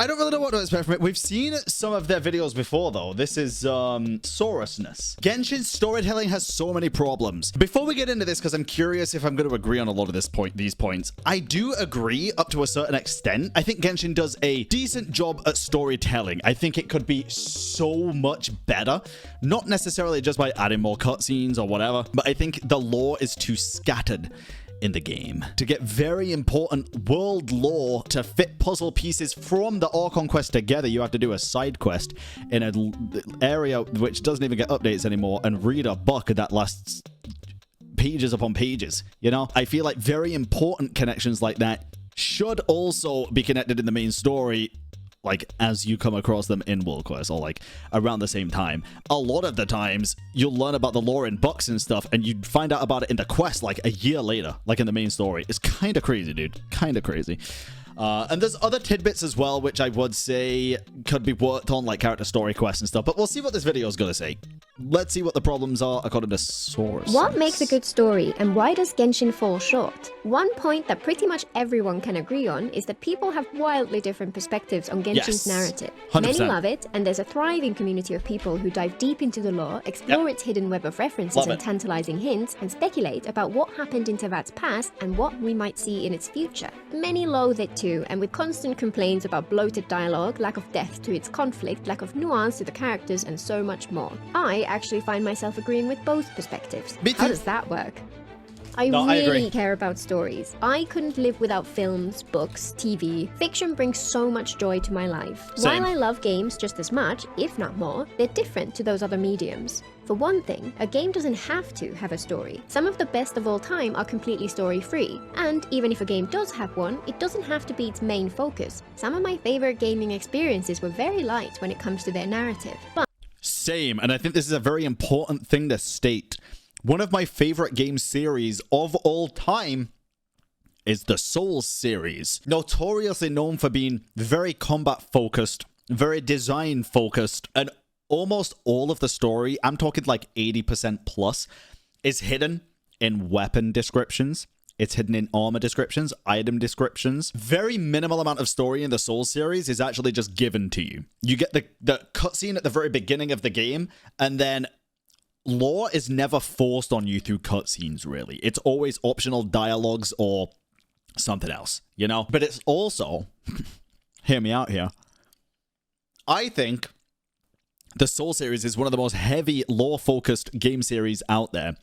I don't really know what to expect from it. We've seen some of their videos before, though. This is Saurusness. Genshin's storytelling has so many problems. Before we get into this, because I'm curious if I'm going to agree on a lot of these points, I do agree up to a certain extent. I think Genshin does a decent job at storytelling. I think it could be so much better. Not necessarily just by adding more cutscenes or whatever, but I think the lore is too scattered in the game. To get very important world lore to fit puzzle pieces from the Archon quest together, you have to do a side quest in an area which doesn't even get updates anymore and read a book that lasts pages upon pages. You know, I feel like very important connections like that should also be connected in the main story, like as you come across them in World Quest or like around the same time. A lot of the times you'll learn about the lore in books and stuff and you find out about it in the quest like a year later, like in the main story. It's kind of crazy, dude. Kind of crazy. And there's other tidbits as well, which I would say could be worked on, like character story quests and stuff, but we'll see what this video is going to say. Let's see what the problems are according to Source. What makes a good story, and why does Genshin fall short? One point that pretty much everyone can agree on is that people have wildly different perspectives on Genshin's narrative. 100%. Many love it, and there's a thriving community of people who dive deep into the lore, explore its hidden web of references and tantalizing hints, and speculate about what happened in Tevat's past and what we might see in its future. Many loathe it too, and with constant complaints about bloated dialogue, lack of depth to its conflict, lack of nuance to the characters, and so much more. I actually find myself agreeing with both perspectives. How does that work? I really care about stories. I couldn't live without films, books, TV. Fiction brings so much joy to my life. Same. While I love games just as much, if not more, they're different to those other mediums. For one thing, a game doesn't have to have a story. Some of the best of all time are completely story-free. And even if a game does have one, it doesn't have to be its main focus. Some of my favorite gaming experiences were very light when it comes to their narrative. But same, and I think this is a very important thing to state. One of my favorite game series of all time is the Souls series. Notoriously known for being very combat-focused, very design-focused, and almost all of the story, I'm talking like 80% plus, is hidden in weapon descriptions. It's hidden in armor descriptions, item descriptions. Very minimal amount of story in the Souls series is actually just given to you. You get the cutscene at the very beginning of the game, and then lore is never forced on you through cutscenes, really. It's always optional dialogues or something else, you know? But it's also, hear me out here, I think the Soul series is one of the most heavy lore-focused game series out there.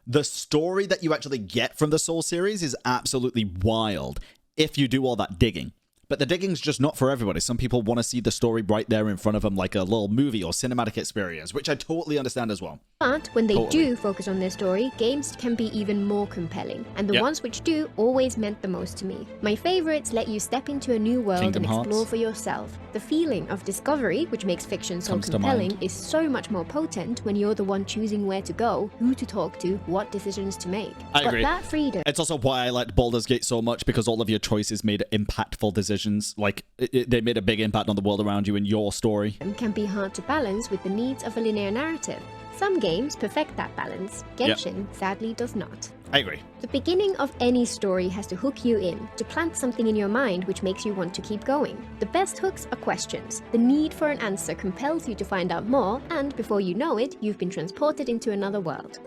The story that you actually get from the Soul series is absolutely wild if you do all that digging. But the digging's just not for everybody. Some people want to see the story right there in front of them like a little movie or cinematic experience, which I totally understand as well. But when they do focus on their story, games can be even more compelling. And the ones which do always meant the most to me. My favorites let you step into a new world and explore for yourself. The feeling of discovery, which makes fiction so compelling, is so much more potent when you're the one choosing where to go, who to talk to, what decisions to make. I agree. That freedom. It's also why I liked Baldur's Gate so much, because all of your choices made impactful decisions. Like, they made a big impact on the world around you in your story. Can be hard to balance with the needs of a linear narrative. Some games perfect that balance. Genshin sadly does not. I agree. The beginning of any story has to hook you in, to plant something in your mind which makes you want to keep going. The best hooks are questions. The need for an answer compels you to find out more, and before you know it, you've been transported into another world.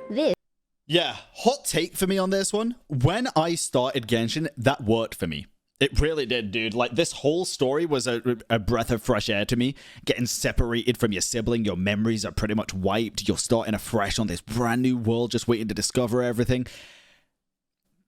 Yeah, hot take for me on this one. When I started Genshin, that worked for me. It really did, dude. Like, this whole story was a breath of fresh air to me. Getting separated from your sibling, your memories are pretty much wiped. You're starting afresh on this brand new world, just waiting to discover everything.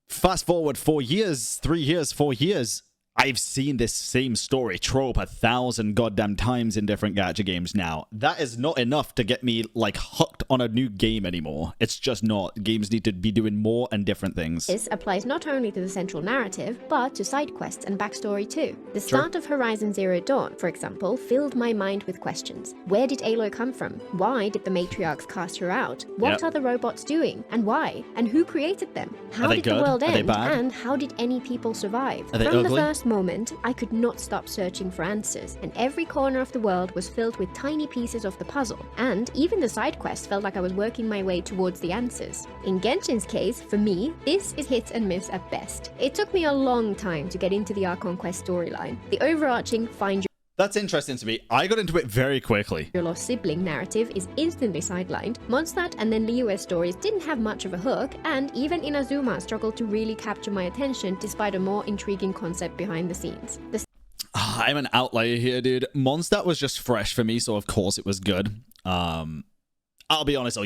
Fast forward 4 years, 3 years, 4 years. I've seen this same story trope 1,000 goddamn times in different gacha games now. That is not enough to get me, like, hooked on a new game anymore. It's just not. Games need to be doing more and different things. This applies not only to the central narrative, but to side quests and backstory too. The start of Horizon Zero Dawn, for example, filled my mind with questions. Where did Aloy come from? Why did the matriarchs cast her out? What are the robots doing? And why? And who created them? How did the world end? And how did any people survive? Are they From ugly? the first moment, I could not stop searching for answers, and every corner of the world was filled with tiny pieces of the puzzle, and even the side quests felt like I was working my way towards the answers. In Genshin's case, for me, this is hit and miss at best. It took me a long time to get into the Archon Quest storyline. The overarching find That's interesting to me. I got into it very quickly. Your lost sibling narrative is instantly sidelined. Mondstadt and then Liyue's stories didn't have much of a hook, and even Inazuma struggled to really capture my attention despite a more intriguing concept behind the scenes. I'm an outlier here, dude. Mondstadt was just fresh for me, so of course it was good. I'll be honest,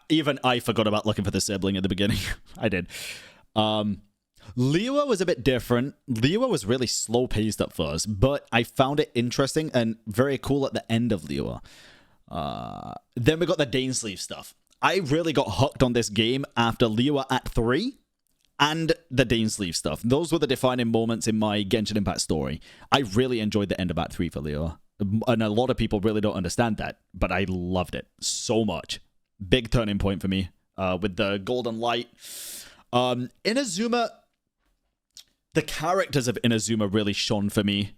even I forgot about looking for the sibling at the beginning. I did. Liyue was a bit different. Liyue was really slow-paced at first, but I found it interesting and very cool at the end of Liyue. Then we got the Dainsleif stuff. I really got hooked on this game after Liyue Act 3 and the Dainsleif stuff. Those were the defining moments in my Genshin Impact story. I really enjoyed the end of Act 3 for Liyue, and a lot of people really don't understand that, but I loved it so much. Big turning point for me with the golden light. Inazuma... The characters of Inazuma really shone for me.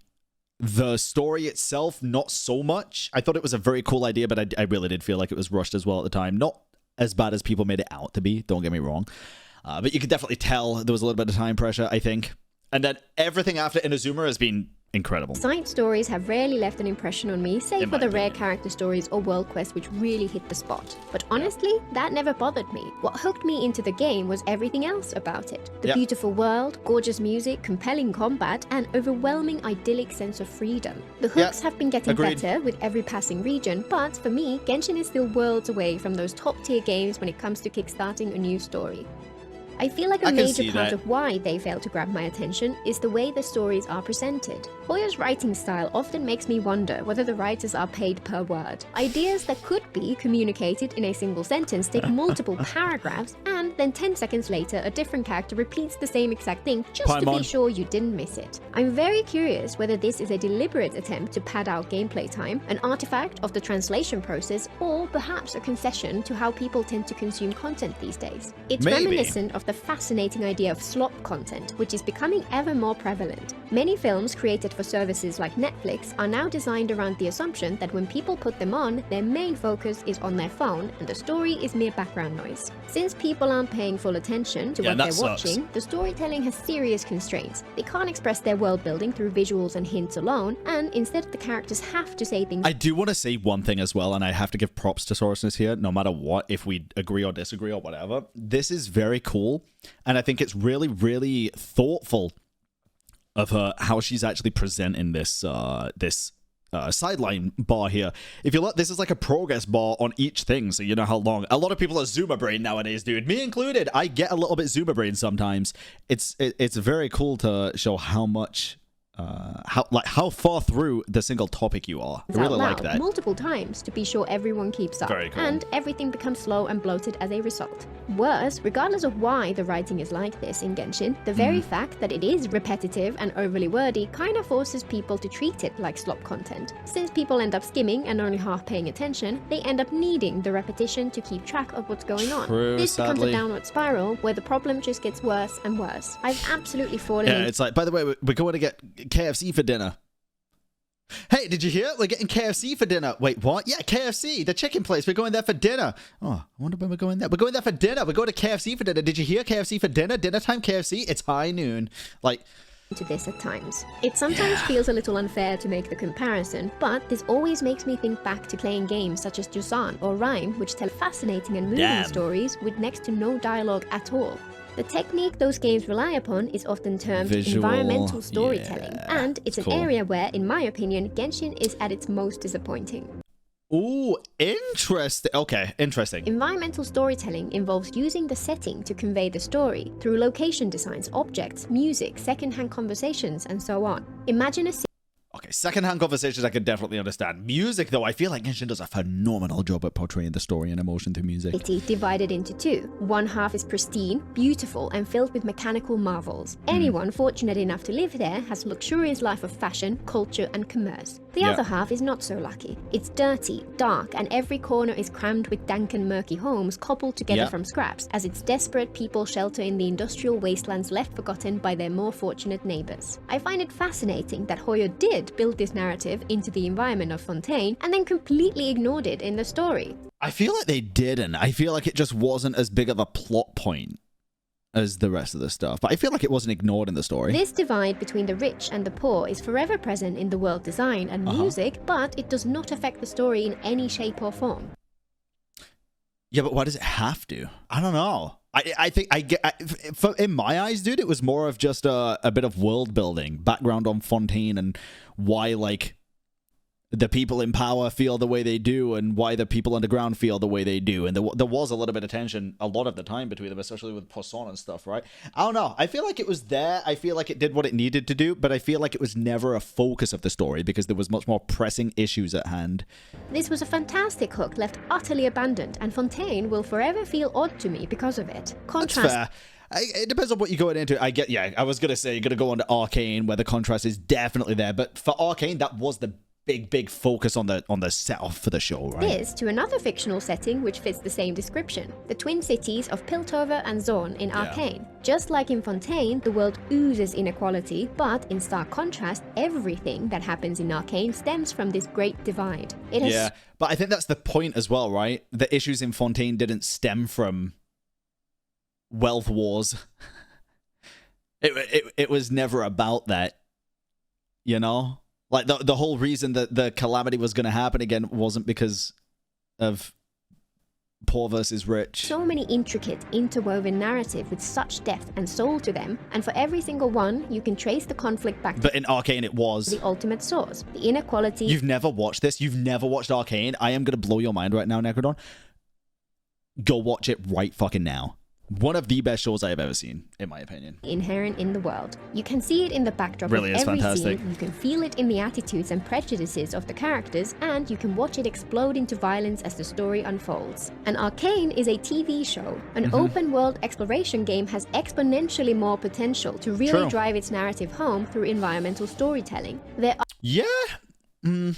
The story itself, not so much. I thought it was a very cool idea, but I really did feel like it was rushed as well at the time. Not as bad as people made it out to be, don't get me wrong. But you could definitely tell there was a little bit of time pressure, I think. And then everything after Inazuma has been incredible. Side stories have rarely left an impression on me, save for the rare character stories or world quests which really hit the spot. But honestly, that never bothered me. What hooked me into the game was everything else about it. The beautiful world, gorgeous music, compelling combat, and overwhelming idyllic sense of freedom. The hooks have been getting better with every passing region, but for me, Genshin is still worlds away from those top-tier games when it comes to kickstarting a new story. I feel like a major part of why they fail to grab my attention is the way the stories are presented. Hoyo's writing style often makes me wonder whether the writers are paid per word. Ideas that could be communicated in a single sentence take multiple paragraphs, and then 10 seconds later a different character repeats the same exact thing just to be sure you didn't miss it. I'm very curious whether this is a deliberate attempt to pad out gameplay time, an artifact of the translation process, or perhaps a concession to how people tend to consume content these days. It's reminiscent of the fascinating idea of slop content, which is becoming ever more prevalent. Many films created for services like Netflix are now designed around the assumption that when people put them on, their main focus is on their phone and the story is mere background noise. Since people aren't paying full attention to what they're watching, the storytelling has serious constraints. They can't express their world building through visuals and hints alone, and instead the characters have to say things. I do want to say one thing as well, and I have to give props to Sorosness here, no matter what, if we agree or disagree or whatever. This is very cool. And I think it's really, really thoughtful of her, how she's actually presenting this sideline bar here. If you look, this is like a progress bar on each thing, so you know how long. A lot of people are Zuma brain nowadays, dude. Me included. I get a little bit Zuma brain sometimes. It's very cool to show how much... how far through the single topic you are. I really like that. Multiple times to be sure everyone keeps up. Very cool. And everything becomes slow and bloated as a result. Worse, regardless of why the writing is like this in Genshin, the very fact that it is repetitive and overly wordy kind of forces people to treat it like slop content. Since people end up skimming and only half paying attention, they end up needing the repetition to keep track of what's going on. This becomes a downward spiral where the problem just gets worse and worse. I've absolutely fallen into... it's like, by the way, we're going to get KFC for dinner. Hey, did you hear? We're getting KFC for dinner. Wait, what? Yeah, KFC, the chicken place. We're going there for dinner. Oh, I wonder when we're going there. We're going there for dinner. We're going to KFC for dinner. Did you hear? KFC for dinner? Dinner time KFC? It's high noon. Like... to this at times. It sometimes feels a little unfair to make the comparison, but this always makes me think back to playing games such as Joseon or Rime, which tell fascinating and moving stories with next to no dialogue at all. The technique those games rely upon is often termed environmental storytelling, and it's an area where, in my opinion, Genshin is at its most disappointing. Ooh, interesting. Okay, interesting. Environmental storytelling involves using the setting to convey the story through location designs, objects, music, secondhand conversations, and so on. Imagine a Okay, secondhand conversations I can definitely understand. Music, though, I feel like Genshin does a phenomenal job at portraying the story and emotion through music. City divided into two. One half is pristine, beautiful, and filled with mechanical marvels. Anyone fortunate enough to live there has luxurious life of fashion, culture, and commerce. The other half is not so lucky. It's dirty, dark, and every corner is crammed with dank and murky homes cobbled together from scraps, as its desperate people shelter in the industrial wastelands left forgotten by their more fortunate neighbors. I find it fascinating that Hoyo did build this narrative into the environment of Fontaine and then completely ignored it in the story. I feel like they didn't. I feel like it just wasn't as big of a plot point as the rest of the stuff, but I feel like it wasn't ignored in the story. This divide between the rich and the poor is forever present in the world design and music, but it does not affect the story in any shape or form. Yeah, but why does it have to? I don't know. I think in my eyes, dude, it was more of just a bit of world building, background on Fontaine, and why, like, the people in power feel the way they do, and why the people underground feel the way they do. And there was a little bit of tension a lot of the time between them, especially with Poisson and stuff, right? I don't know. I feel like it was there. I feel like it did what it needed to do, but I feel like it was never a focus of the story because there was much more pressing issues at hand. This was a fantastic hook left utterly abandoned, and Fontaine will forever feel odd to me because of it. That's fair. It depends on what you're going into. I was going to say you're going to go on to Arcane, where the contrast is definitely there, but for Arcane, that was the big focus on the setup for the show, right? This to another fictional setting which fits the same description, the twin cities of Piltover and Zorn in Arcane. Just like in Fontaine, the world oozes inequality, but in stark contrast, everything that happens in Arcane stems from this great divide. Yeah, but I think that's the point as well, right? The issues in Fontaine didn't stem from wealth wars. It was never about that, you know? Like, the whole reason that the calamity was going to happen again wasn't because of poor versus rich. So many intricate, interwoven narrative with such depth and soul to them, and for every single one, you can trace the conflict back But in Arcane, it was the ultimate source, the inequality. You've never watched this? You've never watched Arcane? I am going to blow your mind right now, Necrodon. Go watch it right fucking now. One of the best shows I have ever seen, in my opinion. Inherent in the world. You can see it in the backdrop Really of every fantastic. scene, you can feel it in the attitudes and prejudices of the characters, and you can watch it explode into violence as the story unfolds. And Arcane is a TV show. An open-world exploration game has exponentially more potential to really drive its narrative home through environmental storytelling. I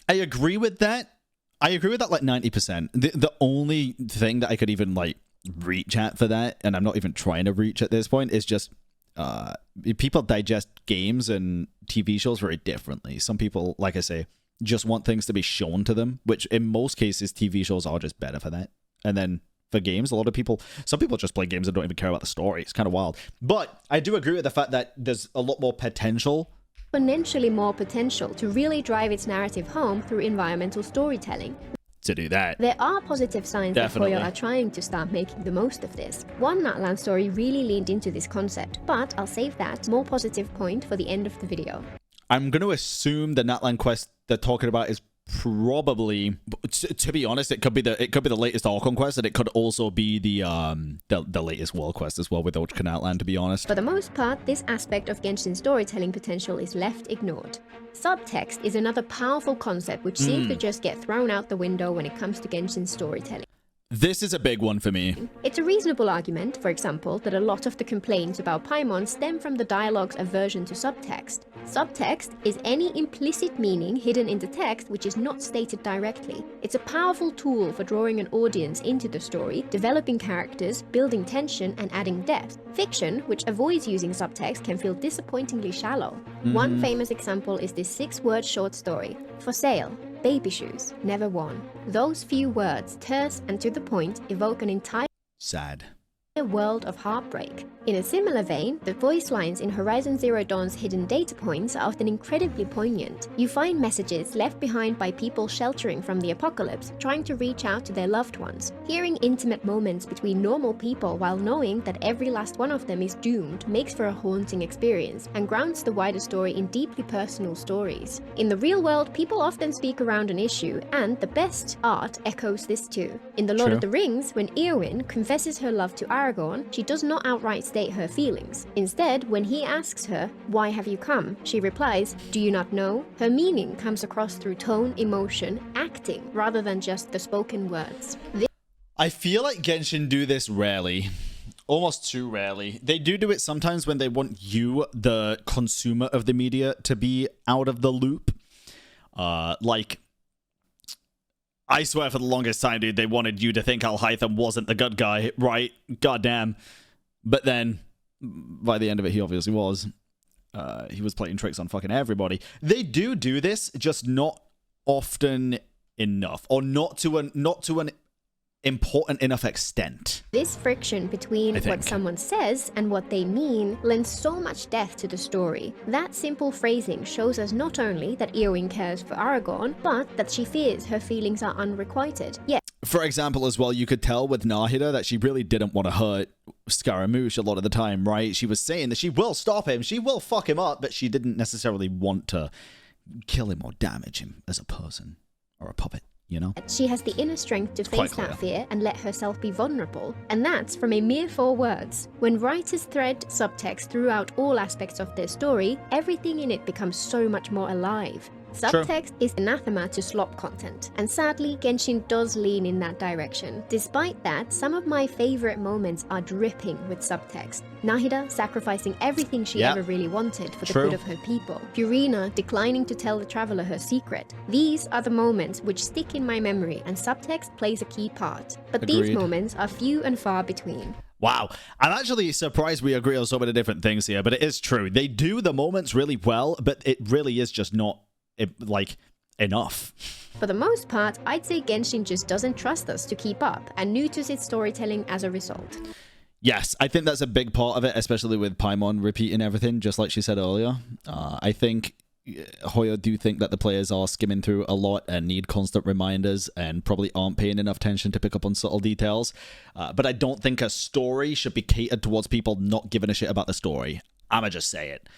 agree with that. I agree with that like 90%. The only thing that I could even like reach at for that, and I'm not even trying to reach at this point, is just people digest games and TV shows very differently. Some people, like I say, just want things to be shown to them, which in most cases TV shows are just better for that. And then for games, some people just play games and don't even care about the story. It's kind of wild. But I do agree with the fact that there's a lot more potential. Exponentially more potential to really drive its narrative home through environmental storytelling. To do that. There are positive signs Definitely. that Koyo are trying to start making the most of this. One Natlan story really leaned into this concept, but I'll save that more positive point for the end of the video. I'm going to assume the Natlan quest they're talking about is probably, to be honest, it could be the latest Archon quest, and it could also be the latest world quest as well with Ultra Natlan, to be honest. For the most part, this aspect of Genshin's storytelling potential is left ignored. Subtext is another powerful concept which seems to just get thrown out the window when it comes to Genshin's storytelling. This is a big one for me. It's a reasonable argument, for example, that a lot of the complaints about Paimon stem from the dialogue's aversion to subtext. Subtext is any implicit meaning hidden in the text which is not stated directly. It's a powerful tool for drawing an audience into the story, developing characters, building tension, and adding depth. Fiction, which avoids using subtext, can feel disappointingly shallow. One famous example is this 6-word short story, For Sale. Baby shoes, never worn. Those few words, terse and to the point, evoke an entire Sad. world of heartbreak. In a similar vein, the voice lines in Horizon Zero Dawn's hidden data points are often incredibly poignant. You find messages left behind by people sheltering from the apocalypse, trying to reach out to their loved ones. Hearing intimate moments between normal people while knowing that every last one of them is doomed makes for a haunting experience and grounds the wider story in deeply personal stories. In the real world, people often speak around an issue, and the best art echoes this too. In The Lord of the Rings, when Eowyn confesses her love to Aragorn, she does not outright state her feelings. Instead, when he asks her, "Why have you come?" she replies, "Do you not know?" Her meaning comes across through tone, emotion, acting, rather than just the spoken words. I feel like Genshin do this rarely. Almost too rarely. They do it sometimes when they want you, the consumer of the media, to be out of the loop. Like, I swear for the longest time, dude, they wanted you to think Alhaitham wasn't the good guy, right? Goddamn. But then, by the end of it, he obviously was. He was playing tricks on fucking everybody. They do this, just not often enough, or not to an important enough extent. This friction between what someone says and what they mean lends so much depth to the story. That simple phrasing shows us not only that Eowyn cares for Aragorn, but that she fears her feelings are unrequited. Yet, for example, as well, you could tell with Nahida that she really didn't want to hurt Scaramouche a lot of the time, right? She was saying that she will stop him, she will fuck him up, but she didn't necessarily want to kill him or damage him as a person or a puppet. You know? She has the inner strength to face that fear and let herself be vulnerable. And that's from a mere 4 words. When writers thread subtext throughout all aspects of their story, everything in it becomes so much more alive. Subtext is anathema to slop content, and sadly, Genshin does lean in that direction. Despite that, some of my favorite moments are dripping with subtext. Nahida sacrificing everything she ever really wanted for the good of her people. Purina declining to tell the traveler her secret. These are the moments which stick in my memory, and subtext plays a key part. But these moments are few and far between. Wow, I'm actually surprised we agree on so many different things here, but it is true. They do the moments really well, but it really is just not enough. For the most part, I'd say Genshin just doesn't trust us to keep up and neuters its storytelling as a result. Yes, I think that's a big part of it, especially with Paimon repeating everything, just like she said earlier. I think Hoyo do think that the players are skimming through a lot and need constant reminders and probably aren't paying enough attention to pick up on subtle details. But I don't think a story should be catered towards people not giving a shit about the story. I'ma just say it.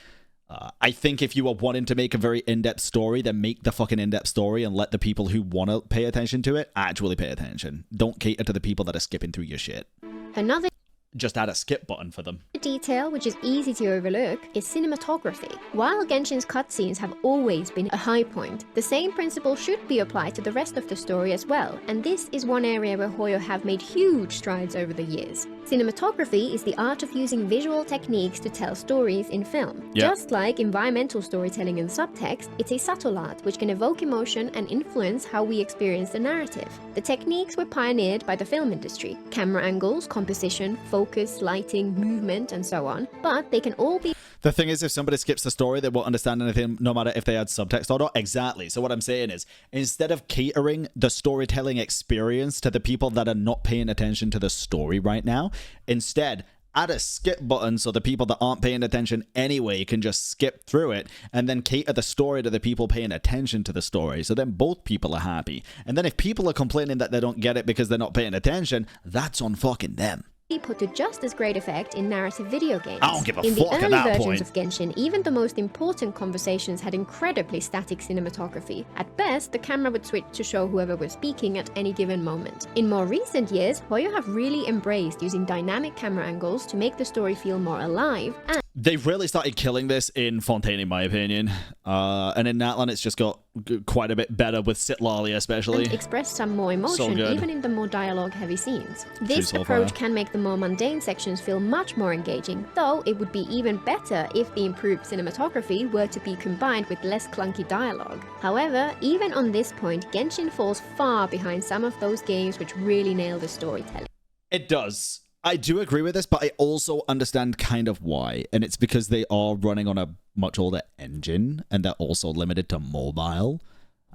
I think if you are wanting to make a very in-depth story, then make the fucking in-depth story and let the people who want to pay attention to it actually pay attention. Don't cater to the people that are skipping through your shit. Another just add a skip button for them. detail, which is easy to overlook, is cinematography. While Genshin's cutscenes have always been a high point, the same principle should be applied to the rest of the story as well, and this is one area where Hoyo have made huge strides over the years. Cinematography is the art of using visual techniques to tell stories in film. Just like environmental storytelling and subtext, it's a subtle art which can evoke emotion and influence how we experience the narrative. The techniques were pioneered by the film industry. Camera angles, composition, focus, lighting, movement, and so on, but they can all be... The thing is, if somebody skips the story, they won't understand anything, no matter if they add subtext or not. Exactly. So what I'm saying is, instead of catering the storytelling experience to the people that are not paying attention to the story right now, instead, add a skip button so the people that aren't paying attention anyway can just skip through it, and then cater the story to the people paying attention to the story. So then both people are happy. And then if people are complaining that they don't get it because they're not paying attention, that's on fucking them. Put to just as great effect in narrative video games. I don't give a in fuck the at early that versions point. of Genshin, even the most important conversations had incredibly static cinematography. At best, the camera would switch to show whoever was speaking at any given moment. In more recent years, Hoyo have really embraced using dynamic camera angles to make the story feel more alive, and they've really started killing this in Fontaine, in my opinion. And in Natlan, it's just got quite a bit better with Citlali, especially. and express some more emotion, good. even in the more dialogue-heavy scenes. This approach can make the more mundane sections feel much more engaging, though it would be even better if the improved cinematography were to be combined with less clunky dialogue. However, even on this point, Genshin falls far behind some of those games which really nail the storytelling. It does. I do agree with this, but I also understand kind of why. And it's because they are running on a much older engine, and they're also limited to mobile.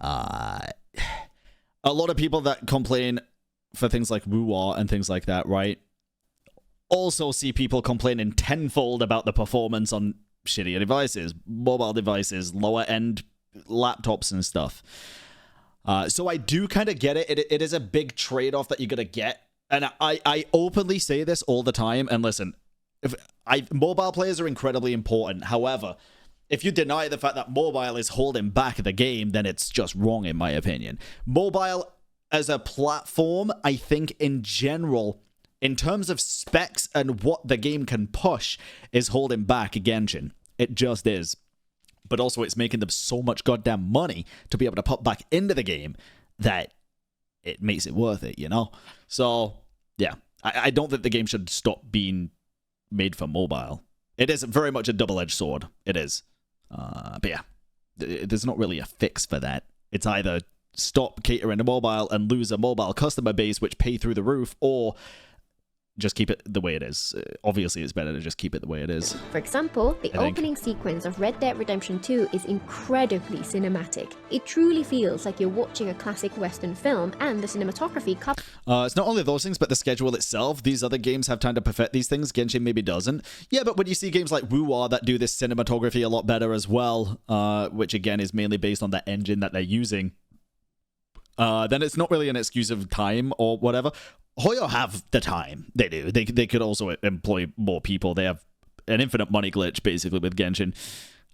A lot of people that complain for things like WooWa and things like that, right, also see people complaining tenfold about the performance on shittier devices, mobile devices, lower-end laptops and stuff. So I do kind of get it. It is a big trade-off that you're going to get. And I openly say this all the time. And listen, mobile players are incredibly important. However, if you deny the fact that mobile is holding back the game, then it's just wrong, in my opinion. Mobile as a platform, I think in general, in terms of specs and what the game can push, is holding back Genshin. It just is. But also, it's making them so much goddamn money to be able to put back into the game that it makes it worth it, you know? So, yeah. I don't think the game should stop being made for mobile. It is very much a double-edged sword. It is. But yeah, there's not really a fix for that. It's either stop catering to mobile and lose a mobile customer base which pay through the roof, or just keep it the way it is. Obviously, it's better to just keep it the way it is. For example, the opening sequence of Red Dead Redemption 2 is incredibly cinematic. It truly feels like you're watching a classic Western film, and the cinematography it's not only those things, but the schedule itself. These other games have time to perfect these things. Genshin maybe doesn't. Yeah, but when you see games like Wuwa that do this cinematography a lot better as well, which again is mainly based on that engine that they're using, then it's not really an excuse of time or whatever. Hoyo have the time. They do. They could also employ more people. They have an infinite money glitch, basically, with Genshin.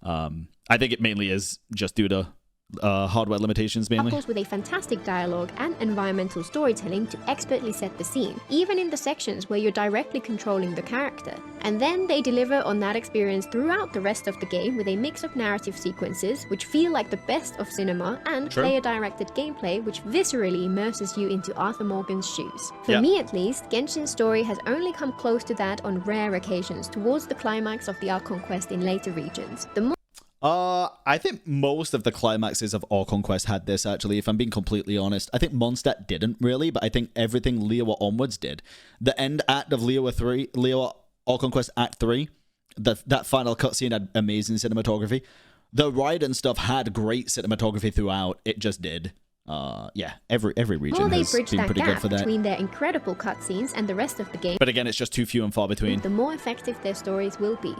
I think it mainly is just due to hardware limitations, mainly. Couples with a fantastic dialogue and environmental storytelling to expertly set the scene, even in the sections where you're directly controlling the character. And then they deliver on that experience throughout the rest of the game with a mix of narrative sequences, which feel like the best of cinema, and player-directed gameplay, which viscerally immerses you into Arthur Morgan's shoes. For me at least, Genshin's story has only come close to that on rare occasions towards the climax of the Archon quest in later regions. I think most of the climaxes of Archon Quest had this, actually, if I'm being completely honest. I think Mondstadt didn't really, but I think everything Liyue onwards did. The end act of Liyue Archon Quest Act 3, that final cutscene had amazing cinematography. The Raiden stuff had great cinematography throughout. It just did. Every region has been pretty good for that. Between their incredible cutscenes and the rest of the game. But again, it's just too few and far between. The more effective their stories will be.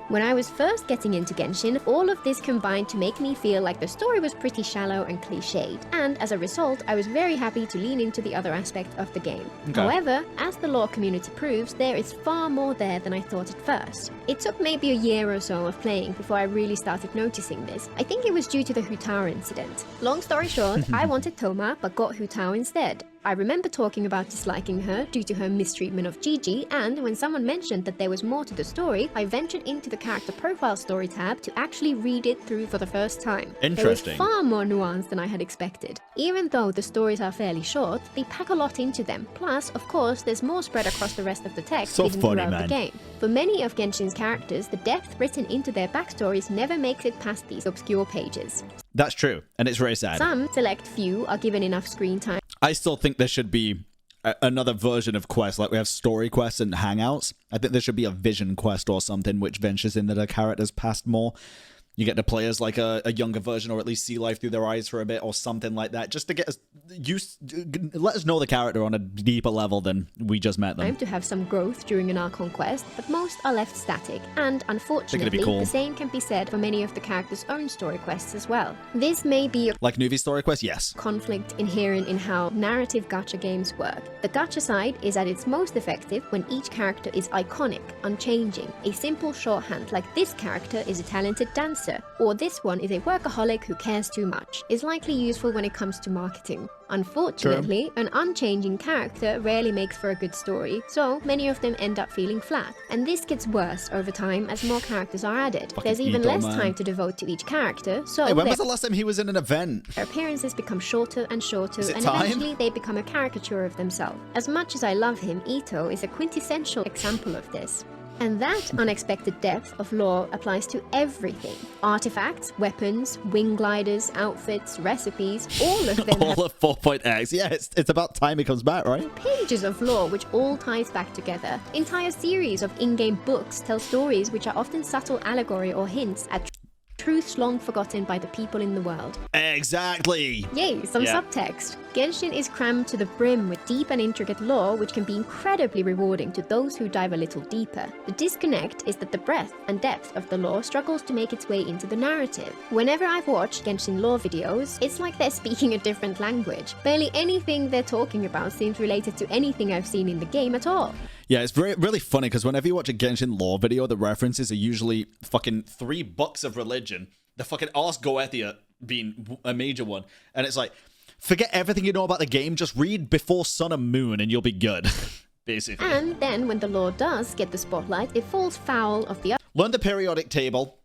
When I was first getting into Genshin, all of this combined to make me feel like the story was pretty shallow and cliched, and as a result, I was very happy to lean into the other aspect of the game. However, as the lore community proves, there is far more there than I thought at first. It took maybe a year or so of playing before I really started noticing this. I think it was due to the Hu Tao incident. Long story short, I wanted Thoma, but got Hu Tao instead. I remember talking about disliking her due to her mistreatment of Gigi, and when someone mentioned that there was more to the story, I ventured into the character profile story tab to actually read it through for the first time. Interesting. There was far more nuance than I had expected. Even though the stories are fairly short, they pack a lot into them. Plus, of course, there's more spread across the rest of the text hidden throughout the game. For many of Genshin's characters, the depth written into their backstories never makes it past these obscure pages. That's true, and it's very sad. Some select few are given enough screen time. I still think there should be another version of quests, like we have story quests and hangouts. I think there should be a vision quest or something which ventures into the characters past more. You get to play as like a younger version, or at least see life through their eyes for a bit, or something like that, just to get us let us know the character on a deeper level than we just met them. To have some growth during an Archon quest, but most are left static, and unfortunately, the same can be said for many of the characters' own story quests as well. This may be like Nuvi's story quest, yes. Conflict inherent in how narrative gacha games work. The gacha side is at its most effective when each character is iconic, unchanging, a simple shorthand like this character is a talented dancer, or this one is a workaholic who cares too much, is likely useful when it comes to marketing. Unfortunately, an unchanging character rarely makes for a good story, so many of them end up feeling flat. And this gets worse over time as more characters are added. There's even less time to devote to each character, so when was the last time he was in an event? Their appearances become shorter and shorter, and eventually they become a caricature of themselves. As much as I love him, Ito is a quintessential example of this. And that unexpected depth of lore applies to everything. Artifacts, weapons, wing gliders, outfits, recipes, all of them all of 4.x. Yeah, it's about time it comes back, right? Pages of lore which all ties back together. Entire series of in-game books tell stories which are often subtle allegory or hints at truths long forgotten by the people in the world. Exactly! Yay, some subtext. Genshin is crammed to the brim with deep and intricate lore, which can be incredibly rewarding to those who dive a little deeper. The disconnect is that the breadth and depth of the lore struggles to make its way into the narrative. Whenever I've watched Genshin lore videos, it's like they're speaking a different language. Barely anything they're talking about seems related to anything I've seen in the game at all. Yeah, it's really funny because whenever you watch a Genshin lore video, the references are usually fucking 3 books of religion. The fucking Ars Goetia being a major one. And it's like, forget everything you know about the game, just read Before Sun and Moon and you'll be good. Basically. And then when the lore does get the spotlight, it falls foul of the Learn the periodic table.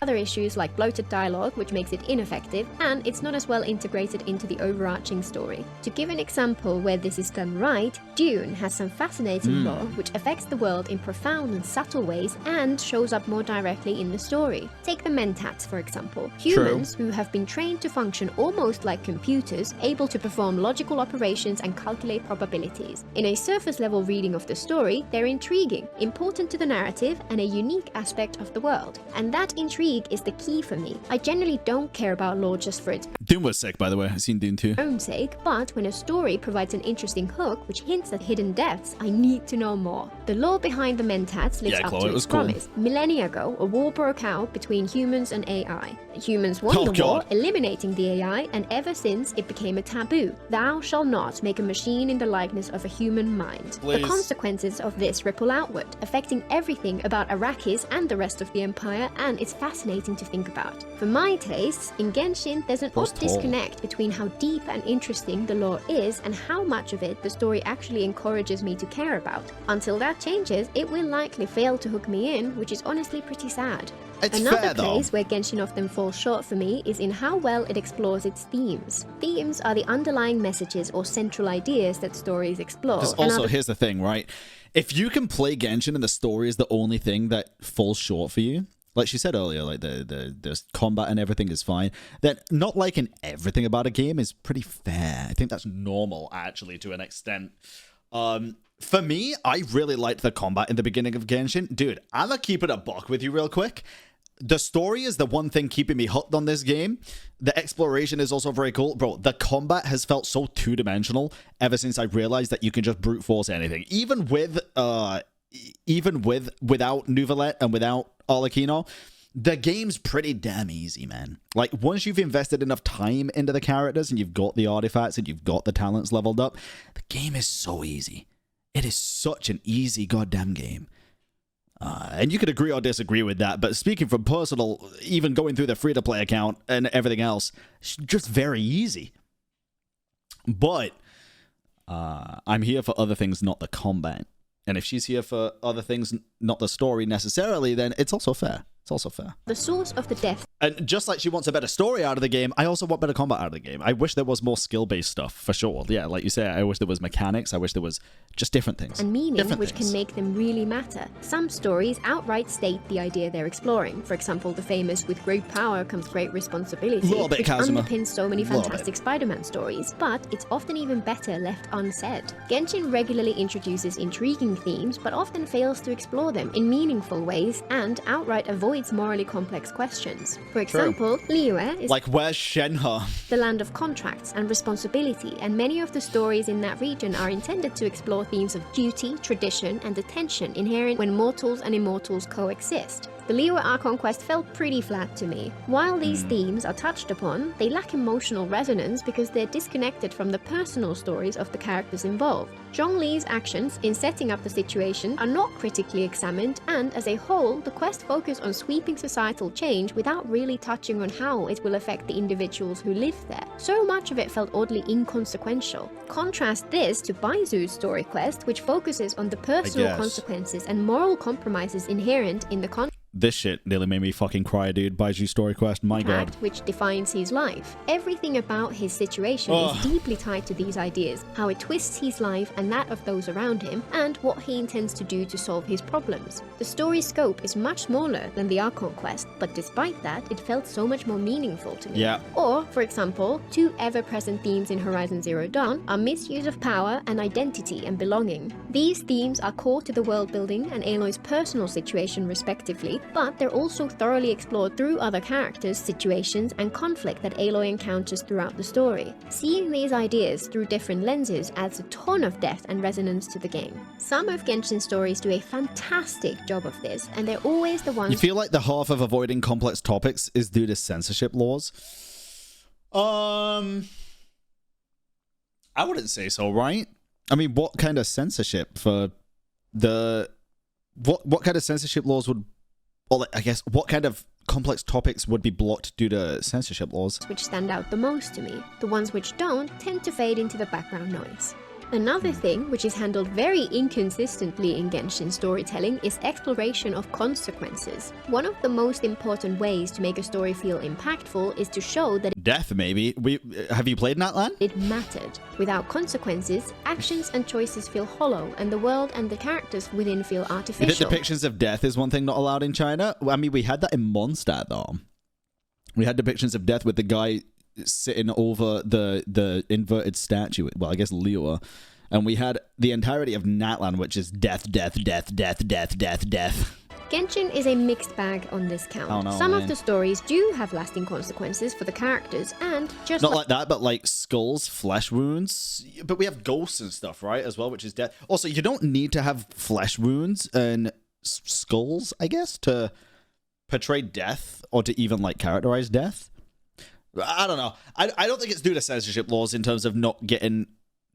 Other issues like bloated dialogue, which makes it ineffective, and it's not as well integrated into the overarching story. To give an example where this is done right, Dune has some fascinating lore which affects the world in profound and subtle ways and shows up more directly in the story. Take the Mentats, for example. Humans who have been trained to function almost like computers, able to perform logical operations and calculate probabilities. In a surface-level reading of the story, they're intriguing, important to the narrative, and a unique aspect of the world. And that intrigue is the key for me. I generally don't care about lore just for its Dune was sick, by the way. I've seen Dune 2. own sake, but when a story provides an interesting hook which hints at hidden depths, I need to know more. The lore behind the Mentats lives up to its promise. Millennia ago, a war broke out between humans and AI. Humans won the war, eliminating the AI, and ever since it became a taboo. Thou shalt not make a machine in the likeness of a human mind. The consequences of this ripple outward, affecting everything about Arrakis and the rest of the Empire, and it's fascinating to think about. For my tastes, in Genshin, there's an odd disconnect between how deep and interesting the lore is and how much of it the story actually encourages me to care about. Until that changes, it will likely fail to hook me in, which is honestly pretty sad. Another place where Genshin often falls short for me is in how well it explores its themes. Themes are the underlying messages or central ideas that stories explore. Because also, here's the thing, right? If you can play Genshin and the story is the only thing that falls short for you, like she said earlier, like the combat and everything is fine, then not liking everything about a game is pretty fair. I think that's normal, actually, to an extent. For me, I really liked the combat in the beginning of Genshin. Dude, I'm gonna keep it a buck with you real quick. The story is the one thing keeping me hooked on this game. The exploration is also very cool. Bro, the combat has felt so two-dimensional ever since I realized that you can just brute force anything. Even without Nuvalet and without Arlecchino, the game's pretty damn easy, man. Like, once you've invested enough time into the characters and you've got the artifacts and you've got the talents leveled up, the game is so easy. It is such an easy goddamn game. And you could agree or disagree with that, but speaking from personal, even going through the free-to-play account and everything else, it's just very easy. But I'm here for other things, not the combat. And if she's here for other things, not the story necessarily, then it's also fair. It's also fair. The source of the death. And just like she wants a better story out of the game, I also want better combat out of the game. I wish there was more skill-based stuff, for sure. Yeah, like you say, I wish there was mechanics. I wish there was just different things. And meaning, which can make them really matter. Some stories outright state the idea they're exploring. For example, the famous "with great power comes great responsibility," which underpins so many fantastic Spider-Man stories. But it's often even better left unsaid. Genshin regularly introduces intriguing themes, but often fails to explore them in meaningful ways and outright avoids morally complex questions. For example, Liyue is like, where's Shenhe? The land of contracts and responsibility, and many of the stories in that region are intended to explore themes of duty, tradition, and the tension inherent when mortals and immortals coexist. The Liyue Archon quest felt pretty flat to me. While these themes are touched upon, they lack emotional resonance because they're disconnected from the personal stories of the characters involved. Zhongli's actions in setting up the situation are not critically examined, and as a whole, the quest focuses on sweeping societal change without really touching on how it will affect the individuals who live there. So much of it felt oddly inconsequential. Contrast this to Baizu's story quest, which focuses on the personal consequences and moral compromises inherent in the This shit nearly made me fucking cry, dude. Baiju story quest, my god. Which defines his life. Everything about his situation is deeply tied to these ideas, how it twists his life and that of those around him, and what he intends to do to solve his problems. The story's scope is much smaller than the Archon quest, but despite that, it felt so much more meaningful to me. Yeah. Or, for example, two ever-present themes in Horizon Zero Dawn are misuse of power and identity and belonging. These themes are core to the world building and Aloy's personal situation respectively, but they're also thoroughly explored through other characters, situations, and conflict that Aloy encounters throughout the story. Seeing these ideas through different lenses adds a ton of depth and resonance to the game. Some of Genshin's stories do a fantastic job of this, and they're always the ones— You feel like the half of avoiding complex topics is due to censorship laws? I wouldn't say so, right? I mean, what kind of censorship for the... What kind of censorship laws would... Well, I guess, what kind of complex topics would be blocked due to censorship laws? Which stand out the most to me. The ones which don't tend to fade into the background noise. Another thing, which is handled very inconsistently in Genshin storytelling, is exploration of consequences. One of the most important ways to make a story feel impactful is to show that death, maybe. Have you played Natlan? It mattered. Without consequences, actions and choices feel hollow, and the world and the characters within feel artificial. Depictions of death is one thing not allowed in China. I mean, we had that in Mondstadt, though. We had depictions of death with the guy sitting over the inverted statue, well, I guess Liu, and we had the entirety of Natlan, which is death, death, death, death, death, death, death. Genshin is a mixed bag on this count. Oh, no, Some man. of the stories do have lasting consequences for the characters, and just not like that, but like skulls, flesh wounds. But we have ghosts and stuff, right, as well, which is death. Also, you don't need to have flesh wounds and skulls, I guess, to portray death or to even like characterize death. I don't know. I don't think it's due to censorship laws in terms of not getting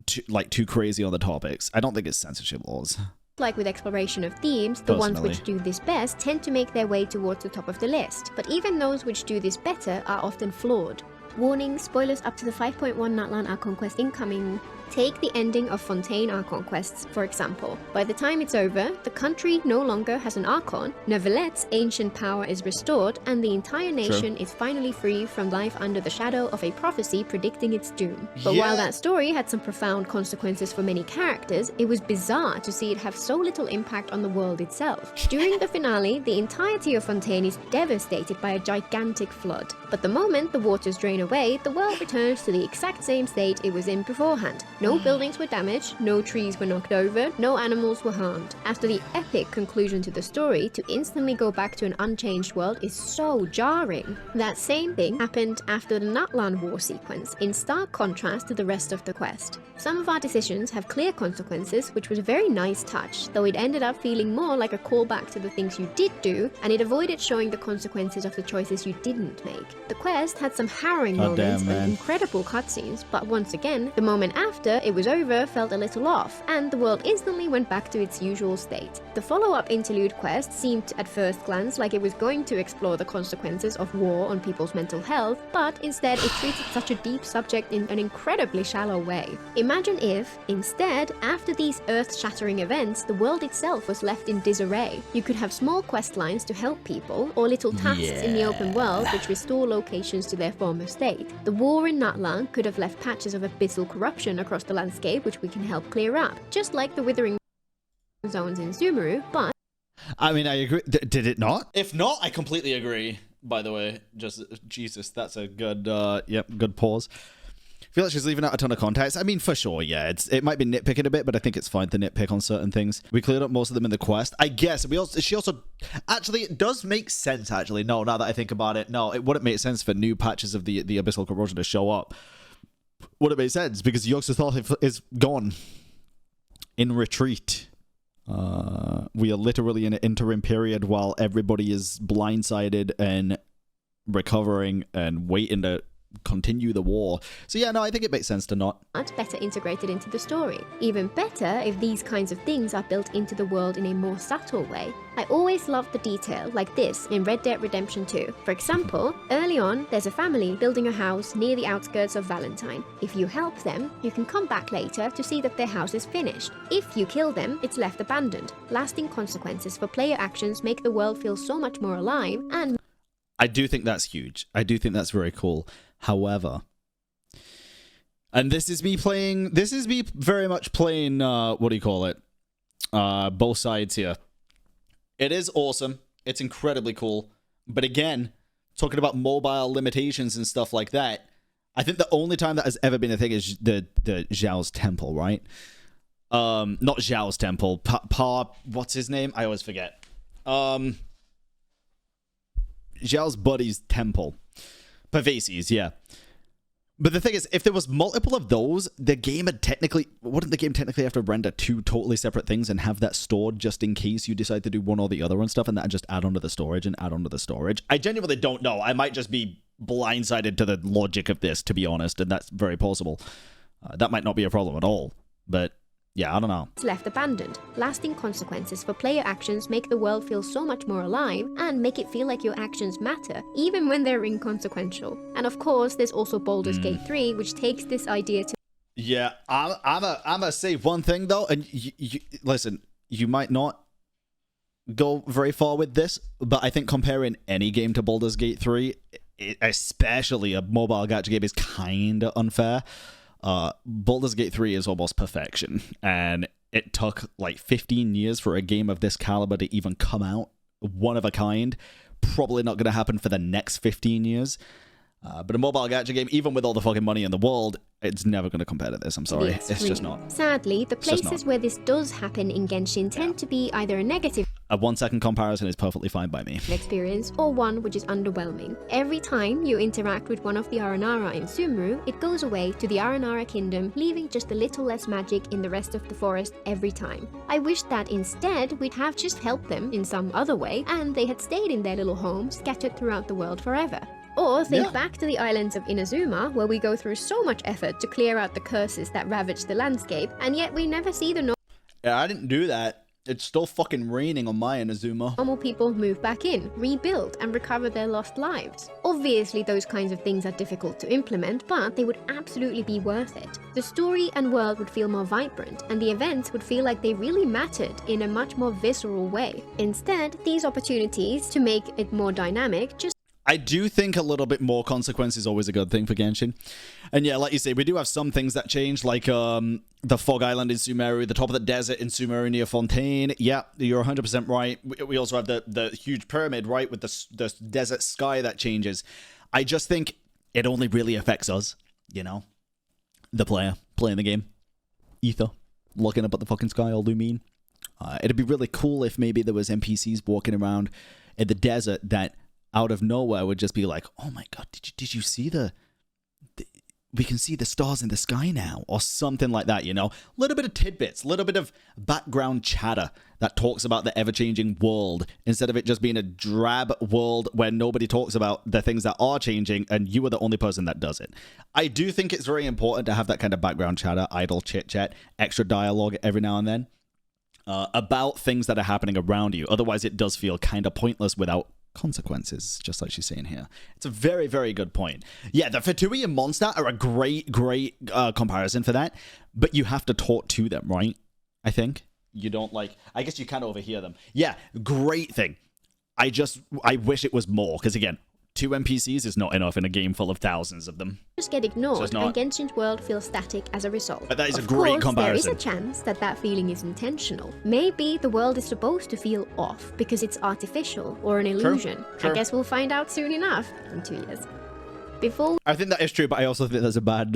too crazy on the topics. I don't think it's censorship laws. like with exploration of themes, the ones which do this best tend to make their way towards the top of the list, but even those which do this better are often flawed. Warning, spoilers up to the 5.1 Natlan Archon quest incoming. Take the ending of Fontaine Archon quests, for example. By the time it's over, the country no longer has an Archon, Neuvillette ancient power is restored, and the entire nation is finally free from life under the shadow of a prophecy predicting its doom. But while that story had some profound consequences for many characters, it was bizarre to see it have so little impact on the world itself. During the finale, the entirety of Fontaine is devastated by a gigantic flood. But the moment the waters drain away, the world returns to the exact same state it was in beforehand. No buildings were damaged, no trees were knocked over, no animals were harmed. After the epic conclusion to the story, to instantly go back to an unchanged world is so jarring. That same thing happened after the Natlan War sequence, in stark contrast to the rest of the quest. Some of our decisions have clear consequences, which was a very nice touch, though it ended up feeling more like a callback to the things you did do, and it avoided showing the consequences of the choices you didn't make. The quest had some harrowing moments and incredible cutscenes, but once again, the moment after it was over felt a little off, and the world instantly went back to its usual state. The follow-up interlude quest seemed at first glance like it was going to explore the consequences of war on people's mental health, but instead it treated such a deep subject in an incredibly shallow way. Imagine if, instead, after these earth-shattering events, the world itself was left in disarray. You could have small quest lines to help people, or little tasks in the open world which restore locations to their former state. The war in Natlan could have left patches of abyssal corruption across the landscape which we can help clear up, just like the withering zones in Sumeru, but... I mean, I agree. Did it not? If not, I completely agree, by the way. Just, Jesus, that's a good, good pause. I feel like she's leaving out a ton of context. I mean, for sure, yeah. It might be nitpicking a bit, but I think it's fine to nitpick on certain things. We cleared up most of them in the quest. I guess she also actually, it does make sense, actually. No, now that I think about it, no, it wouldn't make sense for new patches of the Abyssal Corrosion to show up. Would it make sense? Because Yogg-Sothoth is gone. In retreat. We are literally in an interim period while everybody is blindsided and recovering and waiting to continue the war. So yeah, no, I think it makes sense to not. Better integrated into the story. Even better if these kinds of things are built into the world in a more subtle way. I always loved the detail like this in Red Dead Redemption 2. For example, early on, there's a family building a house near the outskirts of Valentine. If you help them, you can come back later to see that their house is finished. If you kill them, it's left abandoned. Lasting consequences for player actions make the world feel so much more alive, and I do think that's huge. I do think that's very cool. However, and this is me very much playing, what do you call it? Both sides here. It is awesome. It's incredibly cool. But again, talking about mobile limitations and stuff like that, I think the only time that has ever been a thing is the Zhao's temple, right? Not Zhao's temple. What's his name? I always forget. Zhao's buddy's temple. Pavesi's, yeah. But the thing is, if there was multiple of those, wouldn't the game technically have to render two totally separate things and have that stored just in case you decide to do one or the other and stuff, and that just add onto the storage and add onto the storage? I genuinely don't know. I might just be blindsided to the logic of this, to be honest, and that's very possible. That might not be a problem at all, but yeah, I don't know. It's left abandoned. Lasting consequences for player actions make the world feel so much more alive and make it feel like your actions matter, even when they're inconsequential. And of course, there's also Baldur's Gate 3, which takes this idea to Yeah, I'm a say one thing though, and listen, you might not go very far with this, but I think comparing any game to Baldur's Gate 3, especially a mobile gacha game, is kind of unfair. Baldur's Gate 3 is almost perfection, and it took like 15 years for a game of this caliber to even come out, one of a kind. Probably not going to happen for the next 15 years. But a mobile gacha game, even with all the fucking money in the world, it's never going to compare to this. I'm sorry. It's just not. Sadly, the places where this does happen in Genshin tend to be either a negative A 1 second comparison is perfectly fine by me. experience or one which is underwhelming. Every time you interact with one of the Aranara in Sumeru, it goes away to the Aranara kingdom, leaving just a little less magic in the rest of the forest every time. I wish that instead we'd have just helped them in some other way and they had stayed in their little home scattered throughout the world forever. Or think back to the islands of Inazuma, where we go through so much effort to clear out the curses that ravage the landscape, and yet we never see the Yeah, I didn't do that. It's still fucking raining on my Inazuma. normal people move back in, rebuild, and recover their lost lives. Obviously, those kinds of things are difficult to implement, but they would absolutely be worth it. The story and world would feel more vibrant, and the events would feel like they really mattered in a much more visceral way. Instead, these opportunities to make it more dynamic just I do think a little bit more consequence is always a good thing for Genshin. And yeah, like you say, we do have some things that change, like the Fog Island in Sumeru, the top of the desert in Sumeru near Fontaine. Yeah, you're 100% right. We also have the huge pyramid, right, with the desert sky that changes. I just think it only really affects us, you know? The player playing the game. Ether, looking up at the fucking sky, all do mean. It'd be really cool if maybe there was NPCs walking around in the desert that out of nowhere would just be like, oh my god, did you see we can see the stars in the sky now, or something like that, you know? Little bit of tidbits, little bit of background chatter that talks about the ever-changing world, instead of it just being a drab world where nobody talks about the things that are changing and you are the only person that does it. I do think it's very important to have that kind of background chatter, idle chit-chat, extra dialogue every now and then about things that are happening around you. Otherwise, it does feel kind of pointless without consequences, just like she's saying here. It's a very, very good point. Yeah, the Fatui and Mondstadt are a great comparison for that, but you have to talk to them, right? I think. You don't I guess you can overhear them. Yeah, great thing. I wish it was more, because again, 2 NPCs is not enough in a game full of thousands of them. Just get ignored, and Genshin's world feels static as a result. But that is a great comparison. There is a chance that that feeling is intentional. Maybe the world is supposed to feel off because it's artificial or an illusion. True. I guess we'll find out soon enough, in 2 years. I think that is true, but I also think that's a bad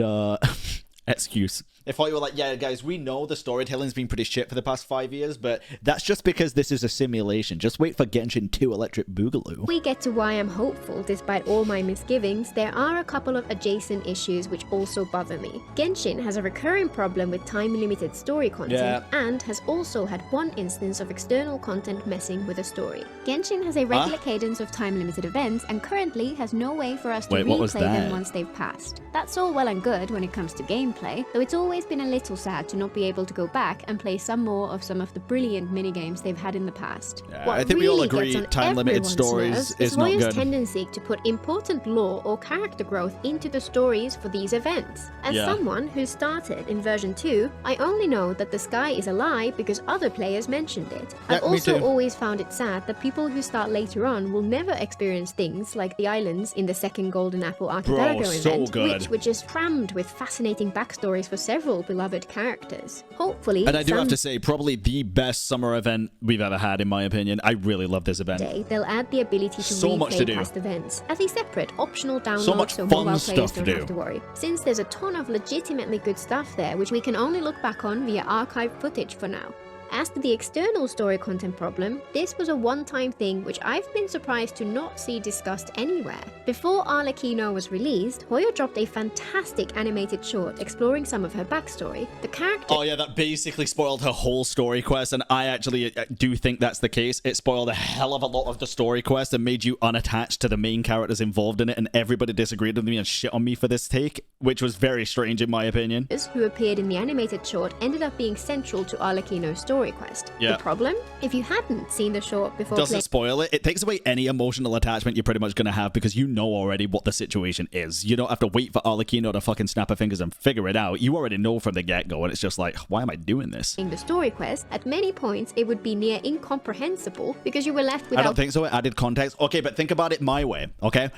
excuse. If you were like, yeah, guys, we know the storytelling's been pretty shit for the past 5 years, but that's just because this is a simulation. Just wait for Genshin 2 Electric Boogaloo. We get to why I'm hopeful despite all my misgivings. There are a couple of adjacent issues which also bother me. Genshin has a recurring problem with time-limited story content and has also had one instance of external content messing with a story. Genshin has a regular cadence of time-limited events and currently has no way for us to replay them once they've passed. That's all well and good when it comes to gameplay, though it's always been a little sad to not be able to go back and play some of the brilliant minigames they've had in the past. Yeah, I think we all agree time-limited stories is not good. Tendency to put important lore or character growth into the stories for these events. As someone who started in version 2, I only know that the sky is a lie because other players mentioned it. I've also always found it sad that people who start later on will never experience things like the islands in the second Golden Apple Archipelago event, which is crammed with fascinating backstories for several beloved characters. Hopefully, and I do have to say, probably the best summer event we've ever had, in my opinion. I really love this event. They'll add the ability to replay past events as a separate optional download, so mobile players don't have to worry. Since there's a ton of legitimately good stuff there, which we can only look back on via archived footage for now. As to the external story content problem, this was a one-time thing which I've been surprised to not see discussed anywhere. Before Arlecchino was released, Hoyo dropped a fantastic animated short exploring some of her backstory. The character... Oh yeah, that basically spoiled her whole story quest, and I actually do think that's the case. It spoiled a hell of a lot of the story quest and made you unattached to the main characters involved in it, and everybody disagreed with me and shit on me for this take, which was very strange in my opinion. Who appeared in the animated short ended up being central to Arlecchino's story, story quest. Yeah. The problem? If you hadn't seen the short before Doesn't spoil it. It takes away any emotional attachment you're pretty much going to have because you know already what the situation is. You don't have to wait for Arlecchino to fucking snap her fingers and figure it out. You already know from the get-go, and it's just like, why am I doing this? the story quest, at many points it would be near incomprehensible because you were left without... I don't think so. It added context. Okay, but think about it my way, okay?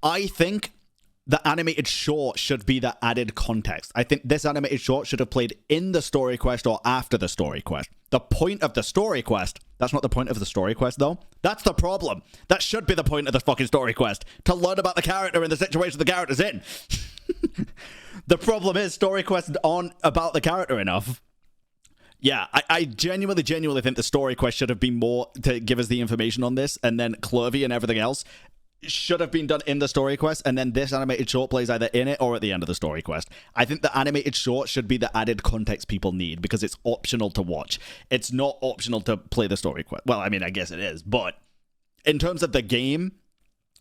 I think the animated short should be the added context. I think this animated short should have played in the story quest or after the story quest. The point of the story quest, that's not the point of the story quest, though. That's the problem. That should be the point of the fucking story quest, to learn about the character and the situation the character's in. The problem is story quests aren't about the character enough. Yeah, I genuinely think the story quest should have been more to give us the information on this, and then Clervy and everything else should have been done in the story quest, and then this animated short plays either in it or at the end of the story quest. I think the animated short should be the added context people need, because it's optional to watch. It's not optional to play the story quest. Well, I mean, I guess it is, but in terms of the game,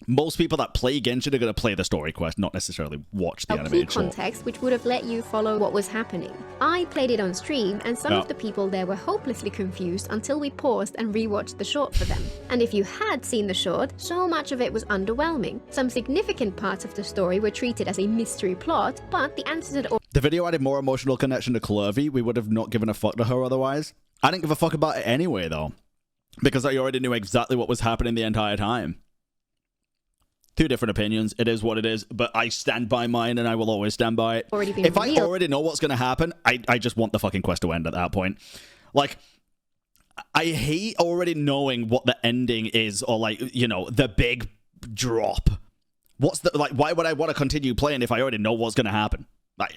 most people that play Genshin are going to play the story quest, not necessarily watch the animated short. Context, which would have let you follow what was happening. I played it on stream, and some of the people there were hopelessly confused until we paused and rewatched the short for them. And if you had seen the short, so much of it was underwhelming. Some significant parts of the story were treated as a mystery plot, but the answers had all... The video added more emotional connection to Clervy. We would have not given a fuck to her otherwise. I didn't give a fuck about it anyway, though, because I already knew exactly what was happening the entire time. Two different opinions. It is what it is, but I stand by mine, and I will always stand by it. If I already know what's going to happen, I just want the fucking quest to end at that point. Like, I hate already knowing what the ending is, or, like, you know, the big drop. What's the, like, why would I want to continue playing if I already know what's going to happen? Like,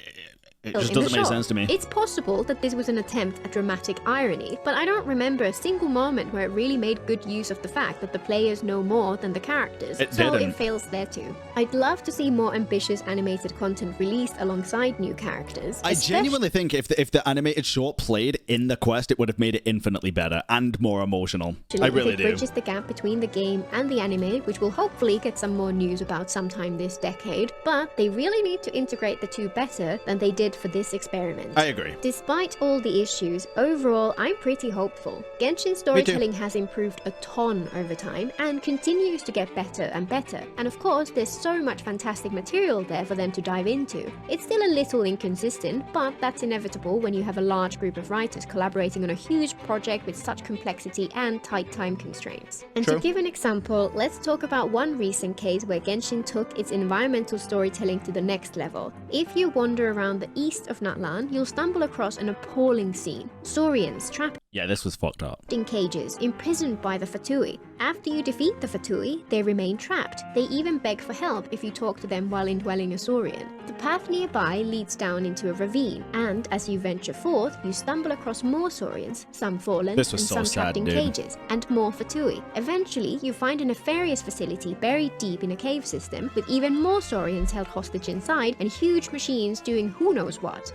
it just doesn't make sense to me. It's possible that this was an attempt at dramatic irony, but I don't remember a single moment where it really made good use of the fact that the players know more than the characters, so it fails there too. I'd love to see more ambitious animated content released alongside new characters. I genuinely think if the animated short played in the quest, it would have made it infinitely better and more emotional. I really do. It bridges the gap between the game and the anime, which we'll hopefully get some more news about sometime this decade, but they really need to integrate the two better than they did for this experiment. I agree. Despite all the issues, overall, I'm pretty hopeful. Genshin storytelling has improved a ton over time and continues to get better and better. And of course, there's so much fantastic material there for them to dive into. It's still a little inconsistent, but that's inevitable when you have a large group of writers collaborating on a huge project with such complexity and tight time constraints. And to give an example, let's talk about one recent case where Genshin took its environmental storytelling to the next level. If you wander around the east of Natlan, you'll stumble across an appalling scene. Saurians trapped this was fucked up. In cages, imprisoned by the Fatui. After you defeat the Fatui, they remain trapped. They even beg for help if you talk to them while indwelling a Saurian. The path nearby leads down into a ravine, and as you venture forth, you stumble across more Saurians, some fallen and some trapped in cages, and more Fatui. Eventually, you find a nefarious facility buried deep in a cave system, with even more Saurians held hostage inside, and huge machines doing who knows what.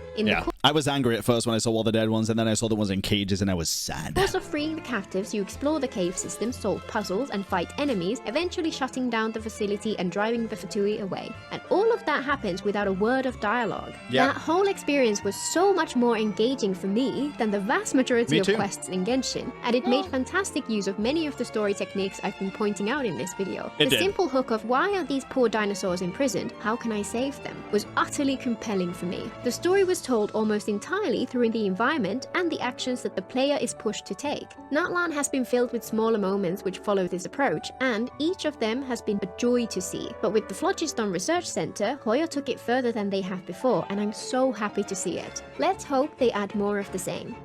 I was angry at first when I saw all the dead ones, and then I saw the ones in cages, and I was sad. Also freeing the captives, you explore the cave system, solve puzzles, and fight enemies, eventually shutting down the facility and driving the Fatui away. And all of that happens without a word of dialogue. That whole experience was so much more engaging for me than the vast majority of quests in Genshin, and it made fantastic use of many of the story techniques I've been pointing out in this video. The simple hook of why are these poor dinosaurs imprisoned, how can I save them, was utterly compelling for me. The story was told almost entirely through the environment and the actions that the player is pushed to take. Natlan has been filled with smaller moments which follow this approach, and each of them has been a joy to see. But with the Phlogiston Research Center, Hoyo took it further than they have before, and I'm so happy to see it. Let's hope they add more of the same.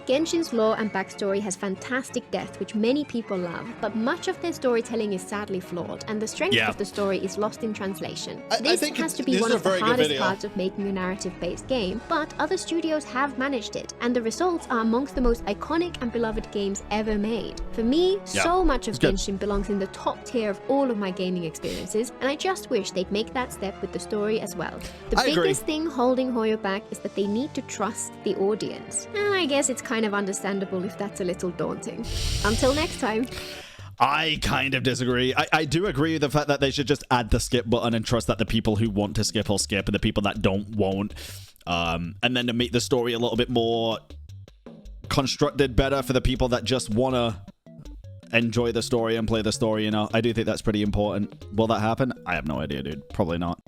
Genshin's lore and backstory has fantastic depth which many people love, but much of their storytelling is sadly flawed, and the strength of the story is lost in translation. This has to be one of the hardest parts of making a narrative-based game, but other studios have managed it, and the results are amongst the most iconic and beloved games ever made. For me, so much of Genshin belongs in the top tier of all of my gaming experiences, and I just wish they'd make that step with the story as well. The biggest thing holding Hoyo back is that they need to trust the audience, and I guess it's kind of understandable if that's a little daunting. Until next time. I kind of disagree. I do agree with the fact that they should just add the skip button and trust that the people who want to skip will skip and the people that don't won't. And then to make the story a little bit more constructed better for the people that just want to enjoy the story and play the story, you know. I do think that's pretty important. Will that happen? I have no idea, dude. Probably not.